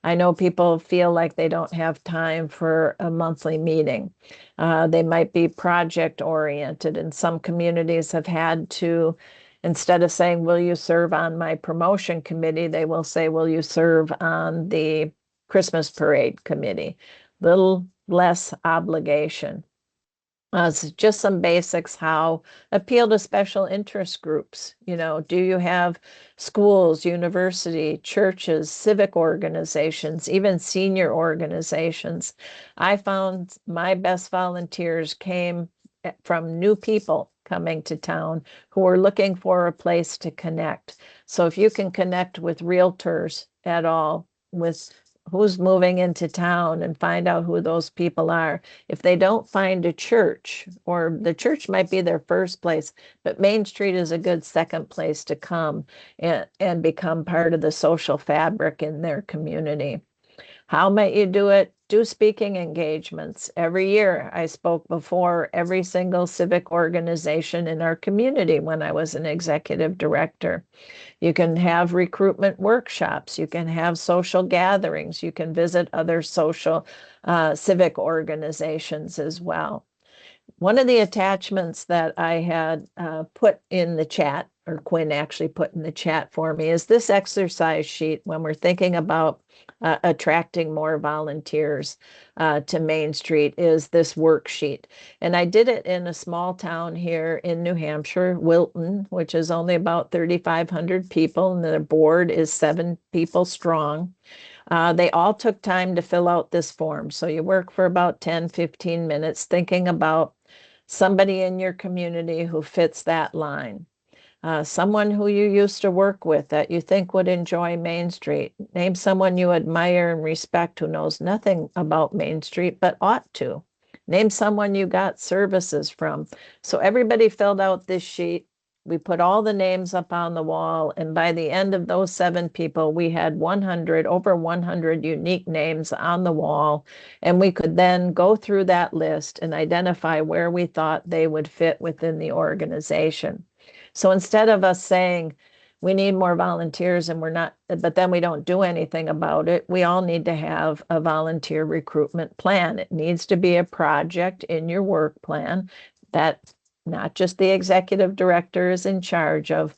I know people feel like they don't have time for a monthly meeting. They might be project oriented, and some communities have had to, instead of saying, will you serve on my promotion committee, they will say, will you serve on the Christmas parade committee? Little less obligation. Just some basics, how appeal to special interest groups. Do you have schools, university, churches, civic organizations, even senior organizations? I found my best volunteers came from new people coming to town who are looking for a place to connect. So if you can connect with realtors at all, with who's moving into town and find out who those people are. If they don't find a church, or the church might be their first place, but Main Street is a good second place to come and become part of the social fabric in their community. How might you do it? Do speaking engagements. Every year, I spoke before every single civic organization in our community when I was an executive director. You can have recruitment workshops. You can have social gatherings. You can visit other social civic organizations as well. One of the attachments that I had put in the chat, or Quinn actually put in the chat for me, is this exercise sheet when we're thinking about attracting more volunteers to Main Street, is this worksheet. And I did it in a small town here in New Hampshire, Wilton, which is only about 3,500 people, and the board is 7 people strong. They all took time to fill out this form. So you work for about 10, 15 minutes thinking about somebody in your community who fits that line. Someone who you used to work with that you think would enjoy Main Street. Name someone you admire and respect who knows nothing about Main Street but ought to. Name someone you got services from. So everybody filled out this sheet. We put all the names up on the wall, and by the end of those 7 people, we had over 100 unique names on the wall, and we could then go through that list and identify where we thought they would fit within the organization. So instead of us saying we need more volunteers and we're not, but then we don't do anything about it, we all need to have a volunteer recruitment plan. It needs to be a project in your work plan that not just the executive director is in charge of,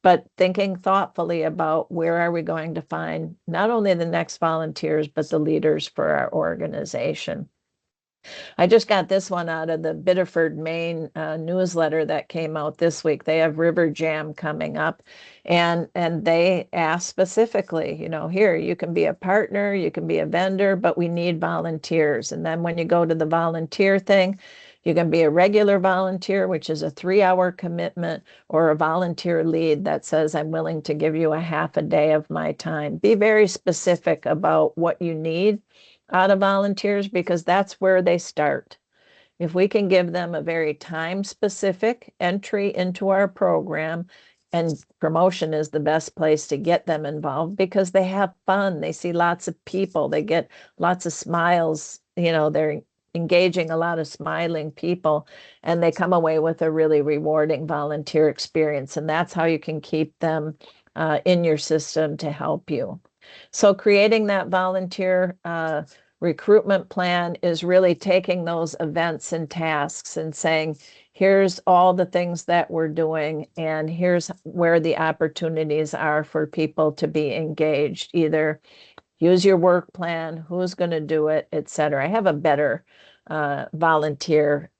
but thinking thoughtfully about where are we going to find not only the next volunteers, but the leaders for our organization. I just got this one out of the Biddeford, Maine newsletter that came out this week. They have River Jam coming up, and they ask specifically, here, you can be a partner, you can be a vendor, but we need volunteers. And then when you go to the volunteer thing, you can be a regular volunteer, which is a 3-hour commitment, or a volunteer lead that says, I'm willing to give you a half a day of my time. Be very specific about what you need out of volunteers, because that's where they start. If we can give them a very time-specific entry into our program, and promotion is the best place to get them involved because they have fun. They see lots of people. They get lots of smiles. They're engaging a lot of smiling people, and they come away with a really rewarding volunteer experience. And that's how you can keep them in your system to help you. So creating that volunteer recruitment plan is really taking those events and tasks and saying, here's all the things that we're doing, and here's where the opportunities are for people to be engaged. Either use your work plan, who's going to do it, etc. I have a better volunteer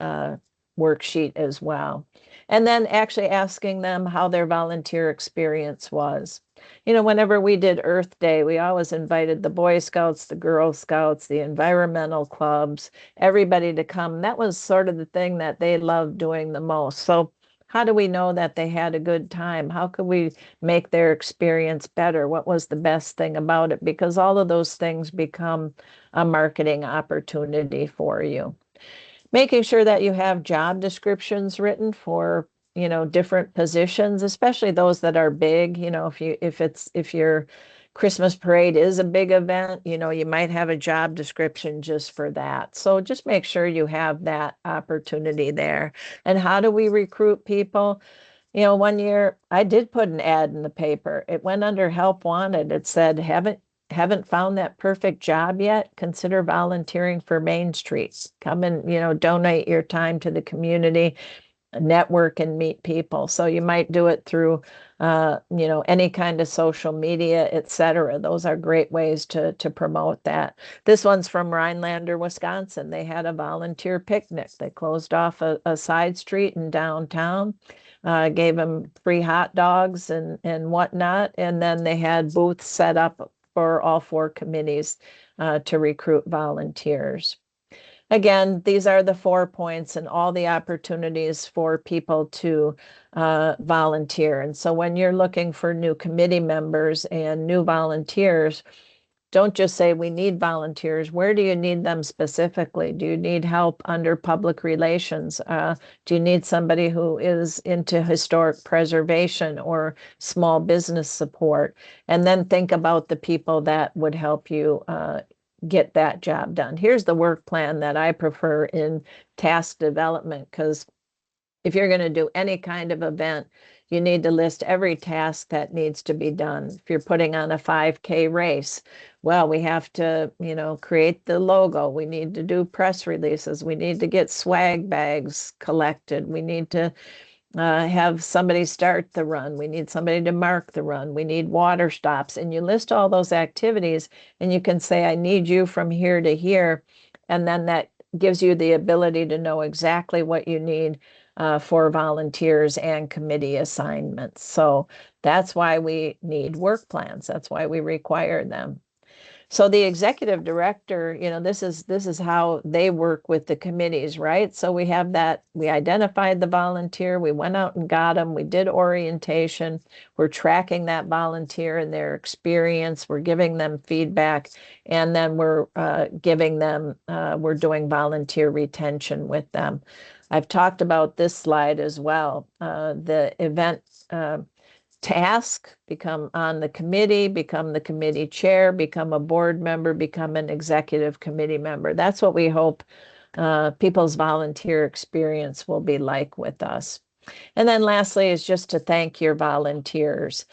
worksheet as well. And then actually asking them how their volunteer experience was. Whenever we did Earth Day, we always invited the Boy Scouts, the Girl Scouts, the environmental clubs, everybody to come. That was sort of the thing that they loved doing the most. So how do we know that they had a good time? How could we make their experience better? What was the best thing about it? Because all of those things become a marketing opportunity for you. making sure that you have job descriptions written for, different positions, especially those that are big, if your Christmas parade is a big event, you might have a job description just for that. So just make sure you have that opportunity there. And how do we recruit people? One year I did put an ad in the paper. It went under help wanted. It said, haven't found that perfect job yet? Consider volunteering for Main Street. Come and, donate your time to the community, network and meet people. So you might do it through, any kind of social media, etc. Those are great ways to promote that. This one's from Rhinelander, Wisconsin. They had a volunteer picnic. They closed off a side street in downtown, gave them free hot dogs and whatnot. And then they had booths set up for all 4 committees to recruit volunteers. Again, these are the 4 points and all the opportunities for people to volunteer. And so when you're looking for new committee members and new volunteers, don't just say we need volunteers. Where do you need them specifically? Do you need help under public relations? Do you need somebody who is into historic preservation or small business support? And then think about the people that would help you get that job done. Here's the work plan that I prefer in task development, because if you're going to do any kind of event, you need to list every task that needs to be done. If you're putting on a 5K race, well, we have to, create the logo. We need to do press releases. We need to get swag bags collected. We need to have somebody start the run. We need somebody to mark the run. We need water stops. And you list all those activities and you can say, I need you from here to here. And then that gives you the ability to know exactly what you need for volunteers and committee assignments. So that's why we need work plans. That's why we require them. So the executive director, this is how they work with the committees, right? So we have that, we identified the volunteer, we went out and got them, we did orientation, we're tracking that volunteer and their experience, we're giving them feedback, and then we're giving them, we're doing volunteer retention with them. I've talked about this slide as well. The event task, become on the committee, become the committee chair, become a board member, become an executive committee member. That's what we hope people's volunteer experience will be like with us. And then lastly is just to thank your volunteers.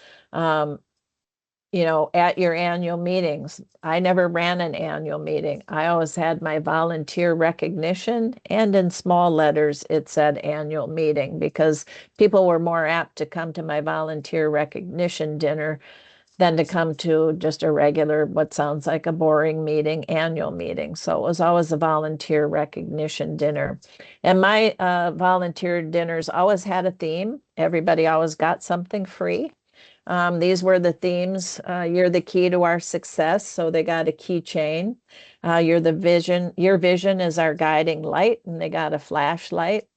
At your annual meetings. I never ran an annual meeting. I always had my volunteer recognition, and in small letters, it said annual meeting, because people were more apt to come to my volunteer recognition dinner than to come to just a regular, what sounds like a boring meeting, annual meeting. So it was always a volunteer recognition dinner. And my volunteer dinners always had a theme. Everybody always got something free. These were the themes. You're the key to our success. So they got a keychain. You're the vision. Your vision is our guiding light, and they got a flashlight.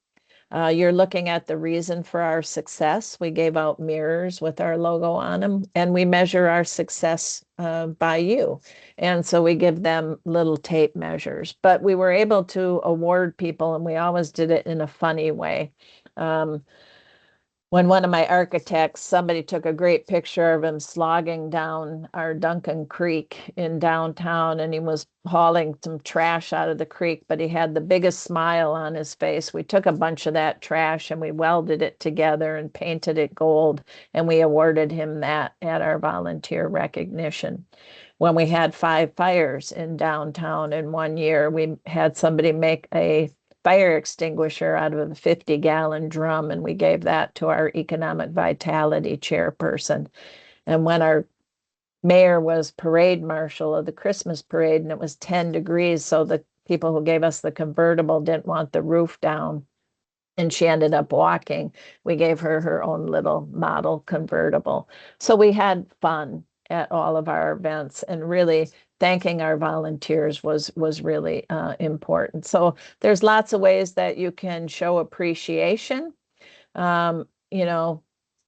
You're looking at the reason for our success. We gave out mirrors with our logo on them, and we measure our success by you. And so we give them little tape measures. But we were able to award people, and we always did it in a funny way. When one of my architects, somebody took a great picture of him slogging down our Duncan Creek in downtown, and he was hauling some trash out of the creek, but he had the biggest smile on his face. We took a bunch of that trash and we welded it together and painted it gold, and we awarded him that at our volunteer recognition. When we had 5 fires in downtown in one year, we had somebody make a fire extinguisher out of a 50-gallon drum, and we gave that to our economic vitality chairperson. And when our mayor was parade marshal of the Christmas parade, and it was 10 degrees, so the people who gave us the convertible didn't want the roof down, and she ended up walking, we gave her her own little model convertible. So we had fun at all of our events, and really thanking our volunteers was really important. So there's lots of ways that you can show appreciation.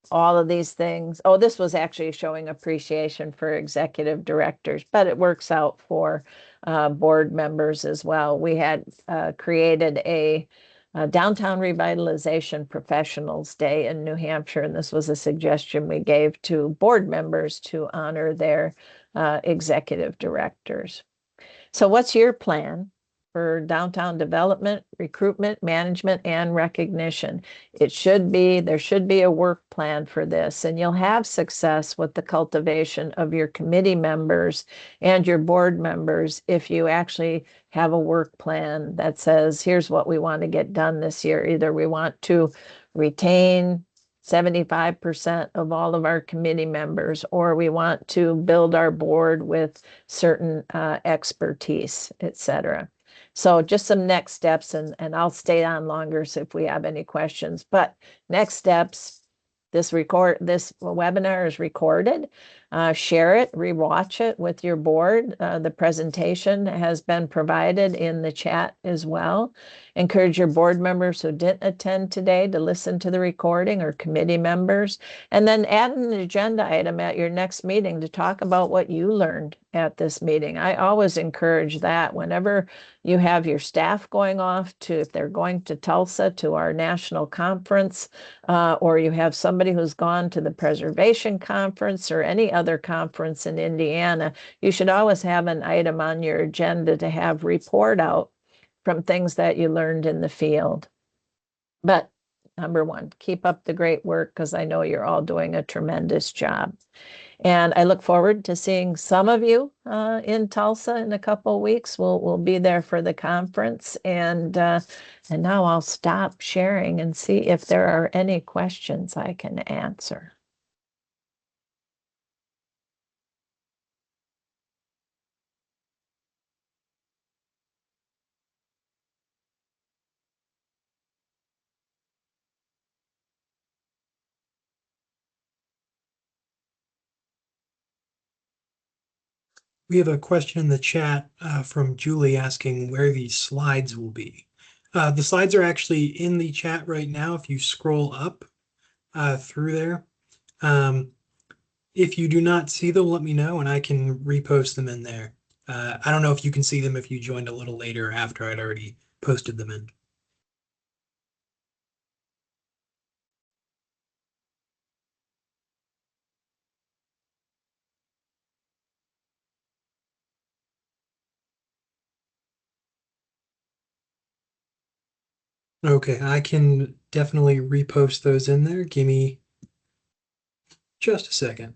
All of these things. Oh, this was actually showing appreciation for executive directors, but it works out for board members as well. We had created a Downtown Revitalization Professionals Day in New Hampshire, and this was a suggestion we gave to board members to honor their executive directors. So what's your plan for downtown development, recruitment, management, and recognition? There should be a work plan for this, and you'll have success with the cultivation of your committee members and your board members if you actually have a work plan that says, here's what we want to get done this year. Either we want to retain 75% of all of our committee members, or we want to build our board with certain expertise, etc. So just some next steps, and I'll stay on longer so if we have any questions. But next steps, this webinar is recorded. Share it, rewatch it with your board. The presentation has been provided in the chat as well. Encourage your board members who didn't attend today to listen to the recording, or committee members, and then add an agenda item at your next meeting to talk about what you learned at this meeting. I always encourage that whenever you have your staff going off to, if they're going to Tulsa to our national conference, or you have somebody who's gone to the preservation conference or any other conference in Indiana, you should always have an item on your agenda to have report out from things that you learned in the field. But number one, keep up the great work, because I know you're all doing a tremendous job. And I look forward to seeing some of you in Tulsa in a couple of weeks. We'll be there for the conference. And now I'll stop sharing and see if there are any questions I can answer. We have a question in the chat from Julie asking where these slides will be. The slides are actually in the chat right now if you scroll up through there. If you do not see them, let me know and I can repost them in there. I don't know if you can see them if you joined a little later after I'd already posted them in. Okay, I can definitely repost those in there. Give me just a second.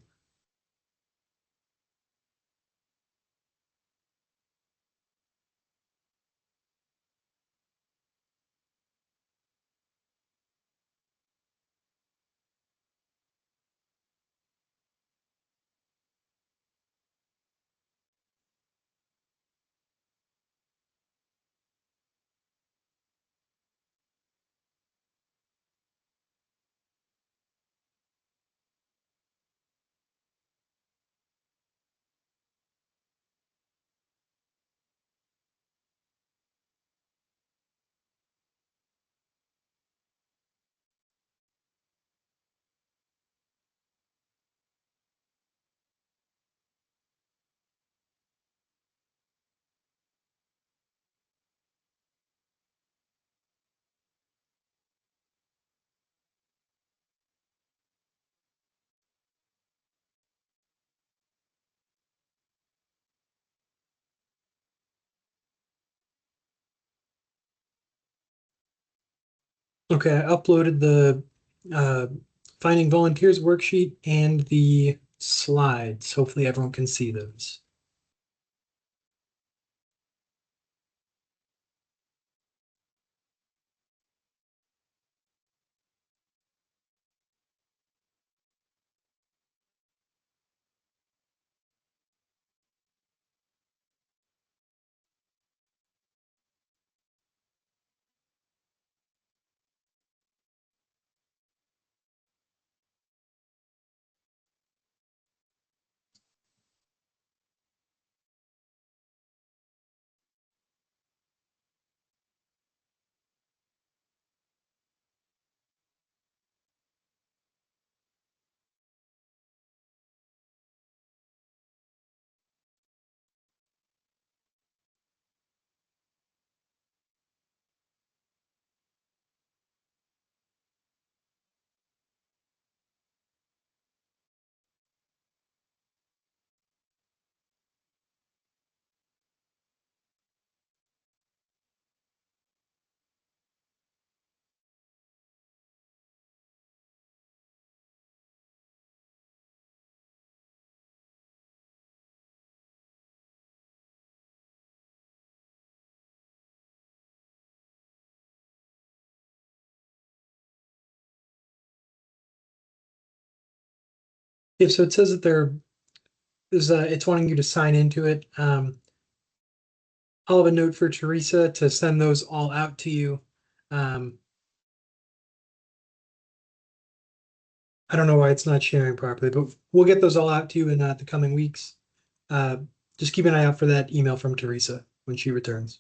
Okay, I uploaded the uh, Finding Volunteers worksheet and the slides. Hopefully everyone can see those. If so, it says that it's wanting you to sign into it. I'll have a note for Teresa to send those all out to you. I don't know why it's not sharing properly, but we'll get those all out to you in the coming weeks. Just keep an eye out for that email from Teresa when she returns.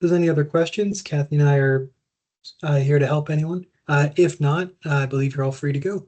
If there's any other questions, Kathy and I are here to help anyone. If not, I believe you're all free to go.